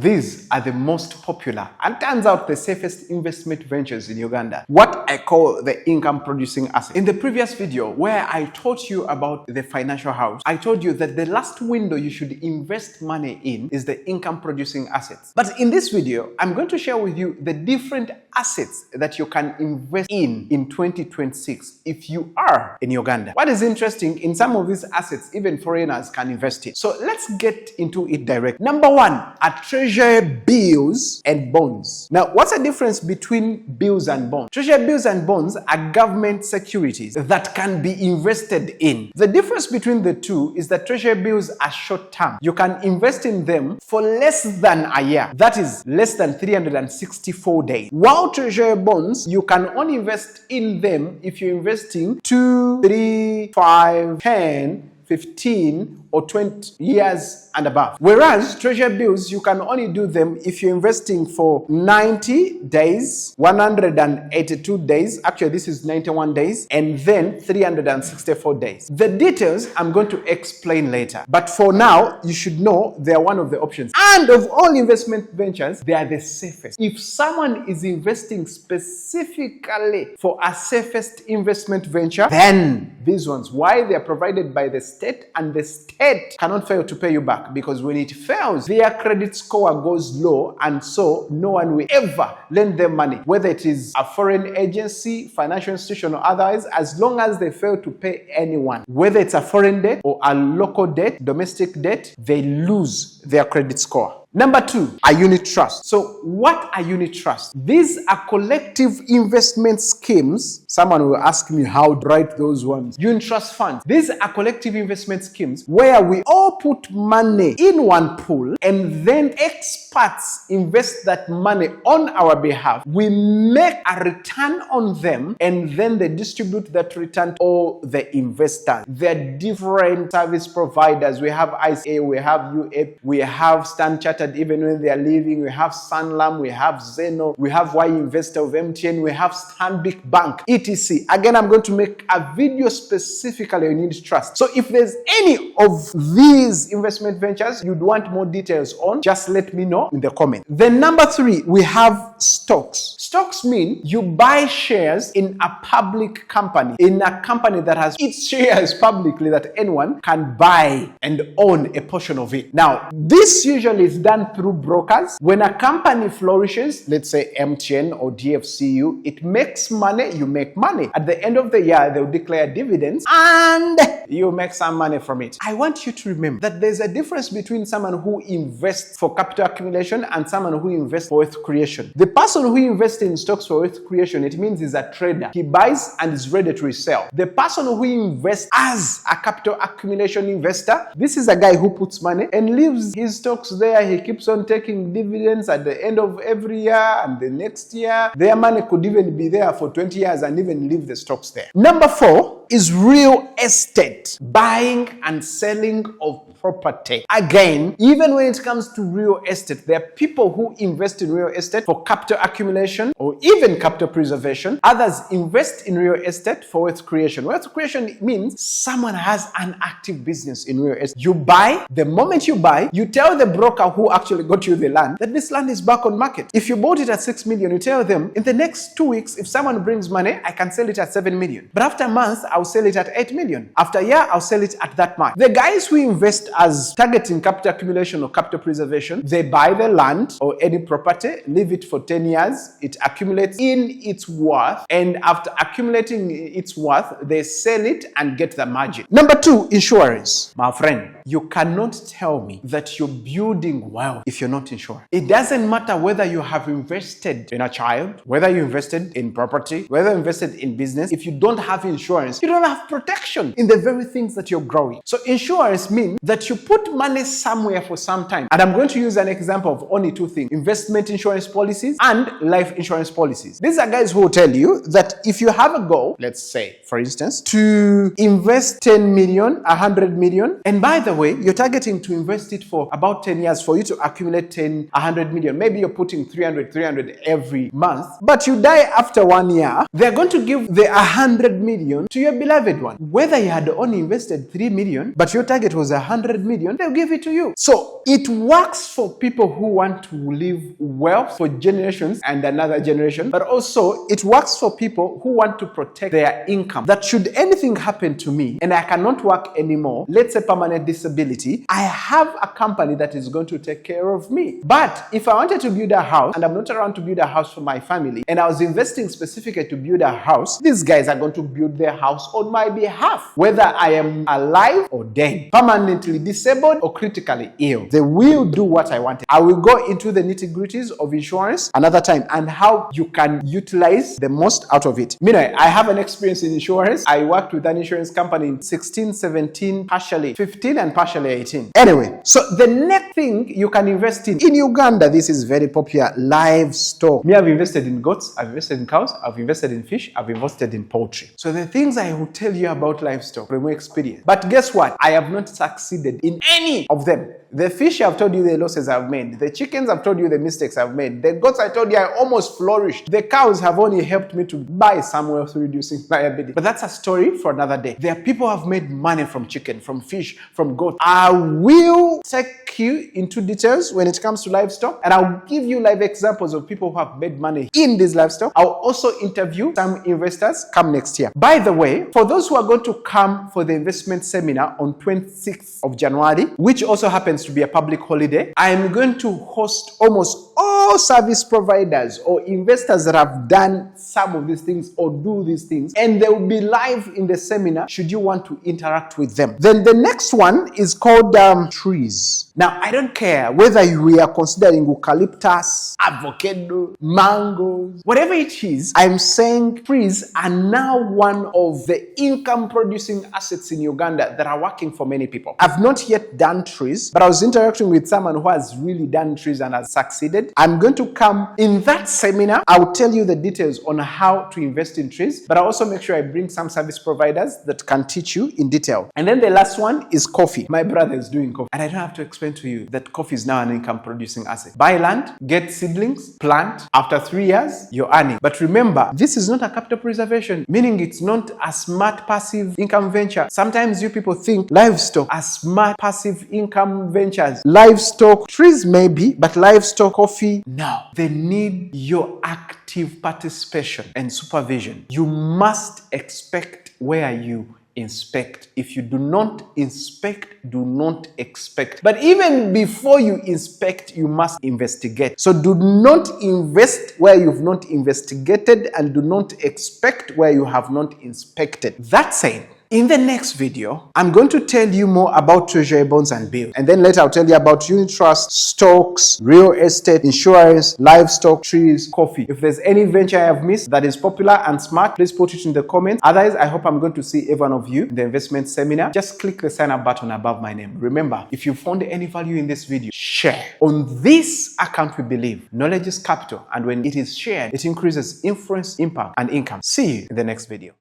These are the most popular and turns out the safest investment ventures in Uganda. What I call the income producing asset. In the previous video where I taught you about the financial house, I told you that the last window you should invest money in is the income producing assets. But in this video, I'm going to share with you the different assets that you can invest in 2026 if you are in Uganda. What is interesting, in some of these assets, even foreigners can invest in. So let's get into it direct. Number one are treasury bills and bonds. Now, what's the difference between bills and bonds? Treasury bills and bonds are government securities that can be invested in. The difference between the two is that treasury bills are short term. You can invest in them for less than a year. That is less than 364 days. While treasury bonds, you can only invest in them if you're investing 2, 3, 5, 10, 15 or 20 years and above. Whereas treasury bills, you can only do them if you're investing for 90 days, 182 days, actually this is 91 days, and then 364 days. The details I'm going to explain later. But for now, you should know they are one of the options. And of all investment ventures, they are the safest. If someone is investing specifically for a safest investment venture, then these ones, why they are provided by the state, and the state cannot fail to pay you back, because when it fails, their credit score goes low, and so no one will ever lend them money, whether it is a foreign agency, financial institution, or otherwise, as long as they fail to pay anyone, whether it's a foreign debt or a local debt, domestic debt, they lose their credit score. Number two, a unit trust. So what are unit trusts? These are collective investment schemes. Someone will ask me how to write those ones. Unit trust funds. These are collective investment schemes where we all put money in one pool and then experts invest that money on our behalf. We make a return on them and then they distribute that return to all the investors. There are different service providers. We have ICA, we have UAP, we have Stand Chartered even when they are leaving, we have Sanlam, we have Zeno, we have Y Investor of MTN, we have Stanbic Bank, etc. Again, I'm going to make a video specifically on unit trust. So if there's any of these investment ventures you'd want more details on, just let me know in the comment. Then number three, we have stocks. Stocks mean you buy shares in a public company, in a company that has its shares publicly that anyone can buy and own a portion of it. Now, this usually is done through brokers. When a company flourishes, let's say MTN or DFCU, it makes money, you make money. At the end of the year, they'll declare dividends and you make some money from it. I want you to remember that there's a difference between someone who invests for capital accumulation and someone who invests for wealth creation. The person who invests in stocks for wealth creation, it means he's a trader. He buys and is ready to resell. The person who invests as a capital accumulation investor, this is a guy who puts money and leaves his stocks there. He keeps on taking dividends at the end of every year and the next year. Their money could even be there for 20 years and even leave the stocks there. Number four is real estate, buying and selling of property. Again, even when it comes to real estate, there are people who invest in real estate for capital accumulation or even capital preservation. Others invest in real estate for wealth creation. Wealth creation means someone has an active business in real estate. You buy, the moment you buy, you tell the broker who actually got you the land that this land is back on market. If you bought it at 6 million, you tell them in the next 2 weeks, if someone brings money, I can sell it at 7 million. But after a month, I'll sell it at 8 million. After a year, I'll sell it at that much. The guys who invest as targeting capital accumulation or capital preservation, they buy the land or any property, leave it for 10 years, it accumulates in its worth, and after accumulating its worth, they sell it and get the margin. Number two, insurance. My friend, you cannot tell me that you're building wealth if you're not insured. It doesn't matter whether you have invested in a child, whether you invested in property, whether you invested in business. If you don't have insurance, you don't have protection in the very things that you're growing. So insurance means that you put money somewhere for some time. And I'm going to use an example of only two things: investment insurance policies and life insurance policies. These are guys who will tell you that if you have a goal, let's say, for instance, to invest 10 million, 100 million, and by the way, you're targeting to invest it for about 10 years for you to accumulate 100 million. Maybe you're putting 300 every month, but you die after 1 year, they're going to give the 100 million to your beloved one. Whether you had only invested 3 million, but your target was 100 million, they'll give it to you. So it works for people who want to leave wealth for generations and another generation, but also it works for people who want to protect their income. That should anything happen to me and I cannot work anymore, let's say permanent disability, I have a company that is going to take care of me. But if I wanted to build a house and I'm not around to build a house for my family and I was investing specifically to build a house, these guys are going to build their house on my behalf, whether I am alive or dead, permanently disabled or critically ill. They will do what I wanted. I will go into the nitty-gritties of insurance another time and how you can utilize the most out of it. Meanwhile, I have an experience in insurance. I worked with an insurance company in 16, 17, partially 15 and partially 18. Anyway, so the next thing you can invest in Uganda, this is very popular, livestock. Me, I've invested in goats, I've invested in cows, I've invested in fish, I've invested in poultry. So the things I will tell you about livestock from my experience. But guess what? I have not succeeded in any of them. The fish, I've told you the losses I've made. The chickens, I've told you the mistakes I've made. The goats, I told you I almost flourished. The cows have only helped me to buy some wealth reducing liability. But that's a story for another day. There are people who have made money from chicken, from fish, from goat. I will take you into details when it comes to livestock, and I'll give you live examples of people who have made money in this livestock. I'll also interview some investors come next year. By the way, for those who are going to come for the investment seminar on 26th of January, which also happens to be a public holiday, I am going to host almost all service providers or investors that have done some of these things or do these things, and they will be live in the seminar should you want to interact with them. Then the next one is called trees. Now, I don't care whether we are considering eucalyptus, avocado, mangoes, whatever it is, I'm saying trees are now one of the income producing assets in Uganda that are working for many people. I've not yet done trees, but I was interacting with someone who has really done trees and has succeeded. I'm going to come in that seminar. I'll tell you the details on how to invest in trees, but I'll also make sure I bring some service providers that can teach you in detail. And then the last one is coffee. My brother is doing coffee, and I don't have to explain to you that coffee is now an income producing asset. Buy land, get seedlings, plant. After 3 years, you're earning. But remember, this is not a capital preservation, meaning it's not a smart passive income venture. Sometimes you people think livestock are smart passive income ventures. Livestock, trees maybe, but livestock, coffee, no. They need your active participation and supervision. You must expect where you inspect. If you do not inspect, do not expect. But even before you inspect, you must investigate. So do not invest where you've not investigated, and do not expect where you have not inspected. That said, in the next video, I'm going to tell you more about treasury bonds and bills. And then later I'll tell you about unit trust, stocks, real estate, insurance, livestock, trees, coffee. If there's any venture I have missed that is popular and smart, please put it in the comments. Otherwise, I hope I'm going to see every one of you in the investment seminar. Just click the sign up button above my name. Remember, if you found any value in this video, share. On this account, we believe knowledge is capital. And when it is shared, it increases influence, impact, and income. See you in the next video.